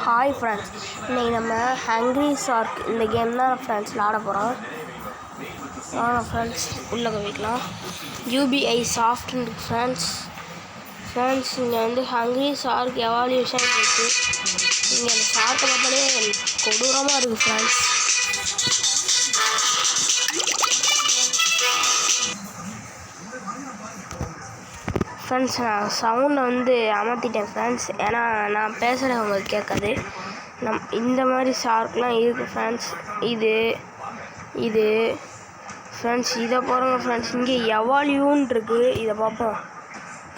Hi friends, இன்றைக்கி நம்ம hungry shark இந்த கேம் தான் ஃப்ரெண்ட்ஸ் விளாட போகிறோம். வாங்க ஃப்ரெண்ட்ஸ் உள்ளே வைக்கலாம். யூபிஐ சாஃப்ட்னு இருக்குது ஃப்ரெண்ட்ஸ் இங்கே வந்து ஹங்க்ரி ஷார்க் எவால்யூஷன் இருக்குது. இங்கே அந்த ஷார்க்கை பார்த்தாலே கொடூரமாக இருக்குது ஃப்ரெண்ட்ஸ். நான் சவுண்டை வந்து அமர்த்திட்டேன் ஃப்ரெண்ட்ஸ், ஏன்னா நான் பேசுகிறது உங்களுக்கு கேட்காது. இந்த மாதிரி ஷார்க்லாம் இருக்குது ஃப்ரெண்ட்ஸ். இது ஃப்ரெண்ட்ஸ் இதை பாருங்கள் ஃப்ரெண்ட்ஸ். இங்கே எவால்யூன்னு இருக்குது, இதை பார்ப்போம்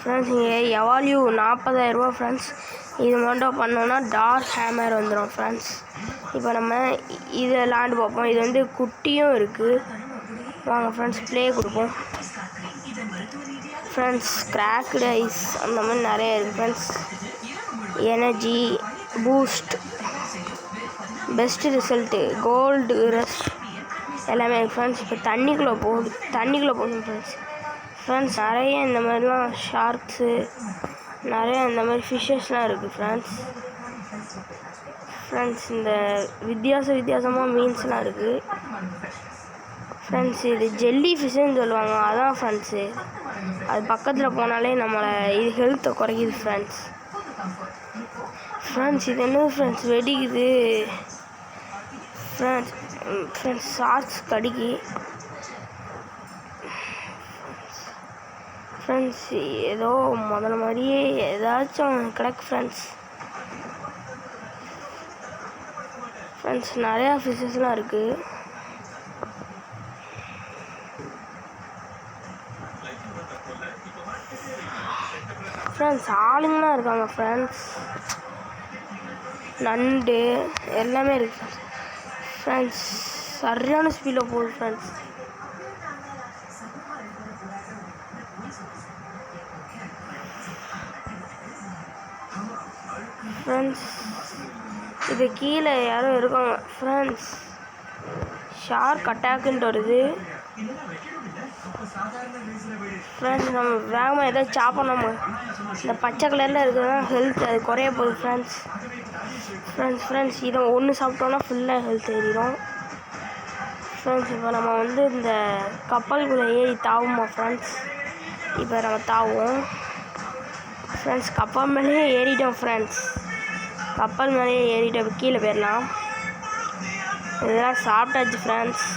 ஃப்ரெண்ட்ஸ். இங்கே எவால்யூ 40,000 ரூபா ஃப்ரெண்ட்ஸ். இது மட்டும் பண்ணோன்னா டார்க் ஹேமர் வந்துடும் ஃப்ரெண்ட்ஸ். இப்போ நம்ம இதை விளாண்டு பார்ப்போம். இது வந்து குட்டியும் இருக்குது. வாங்க ஃப்ரெண்ட்ஸ் ப்ளே கொடுப்போம் ஃப்ரெண்ட்ஸ். கிராக்டு ஐஸ் அந்த மாதிரி நிறைய இருக்குது friends. Energy boost, best result, gold rush எல்லாமே ஃப்ரெண்ட்ஸ். இப்போ தண்ணிக்குள்ளே போகும் ஃப்ரெண்ட்ஸ். நிறைய இந்த மாதிரிலாம் ஷார்க்ஸு, நிறைய இந்த மாதிரி ஃபிஷ்ஷஸ்லாம் இருக்குது ஃப்ரெண்ட்ஸ். இந்த வித்தியாசமாக மீன்ஸ்லாம் இருக்குது ஃப்ரெண்ட்ஸ். இது ஜெல்லி ஃபிஷ்ஷுன்னு சொல்லுவாங்க, அதான் ஃப்ரெண்ட்ஸு. அது பக்கத்தில் போனாலே நம்மளை இது ஹெல்த்தை குறைக்குது ஃப்ரெண்ட்ஸ். இது என்ன ஃப்ரெண்ட்ஸ் வெடிக்குது ஃப்ரெண்ட்ஸ். ஷார்க்ஸ் கடிக்கு ஃப்ரெண்ட்ஸ். ஏதோ முதல்ல மாதிரியே ஏதாச்சும் கிடக்கு ஃப்ரெண்ட்ஸ். நிறையா ஃபிஷ்ஷஸ்லாம் இருக்குது ஃப்ரெண்ட்ஸ். ஆளுங்களாம் இருக்காங்க ஃப்ரெண்ட்ஸ். நண்டு எல்லாமே இருக்குது ஃப்ரெண்ட்ஸ். சரியான ஸ்பீடில் போகுது ஃப்ரெண்ட்ஸ். இது கீழே யாரும் இருக்காங்க ஃப்ரெண்ட்ஸ். ஷார்க் அட்டாக்குன்ட்டு வருது ஃப்ரெண்ட்ஸ். நம்ம வேகமாக ஏதாவது சாப்பிடணும். இந்த பச்சை கலரில் இருக்கிறதுனா ஹெல்த் அது குறைய போகுது ஃப்ரெண்ட்ஸ். இதை ஒன்று சாப்பிட்டோன்னா ஃபுல்லாக ஹெல்த் ஏறிடும் ஃப்ரெண்ட்ஸ். இப்போ நம்ம வந்து இந்த கப்பலுக்குள்ளே ஏறி தாவுமா ஃப்ரெண்ட்ஸ். இப்போ நம்ம தாவுவோம் ஃப்ரெண்ட்ஸ். கப்பல் மேலேயே ஏறிட்டோம் ஃப்ரெண்ட்ஸ். கீழே போயிடலாம். இதெல்லாம் சாப்பிட்டாச்சு ஃப்ரெண்ட்ஸ்.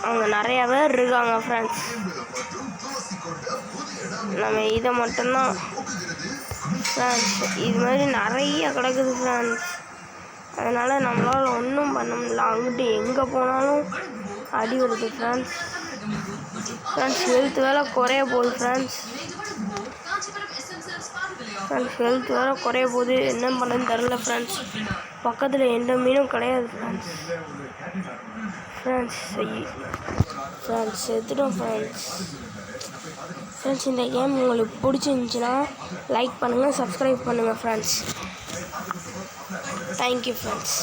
அங்கே நிறையா பேர் இருக்காங்க ஃப்ரெண்ட்ஸ். நம்ம இதை மட்டும்தான் ஃப்ரெண்ட்ஸ். இது மாதிரி நிறைய கிடக்குது ஃப்ரெண்ட்ஸ். அதனால் நம்மளால் ஒன்றும் பண்ண முடியல. அங்கிட்டு எங்கே போனாலும் அடி வருது ஃப்ரெண்ட்ஸ். ஹெல்த் வேலை குறைய போகுது ஃப்ரெண்ட்ஸ். ஹெல்த் வேறு குறைய போகுது, என்ன பண்ணுன்னு தெரில ஃப்ரெண்ட்ஸ். பக்கத்தில் எந்த மீனும் கிடையாது ஃப்ரெண்ட்ஸ். செத்துட்டோம் ஃப்ரெண்ட்ஸ். இந்த கேம் உங்களுக்கு பிடிச்சிருந்துச்சின்னா லைக் பண்ணுங்கள், சப்ஸ்கிரைப் பண்ணுங்கள் ஃப்ரெண்ட்ஸ். Thank you friends.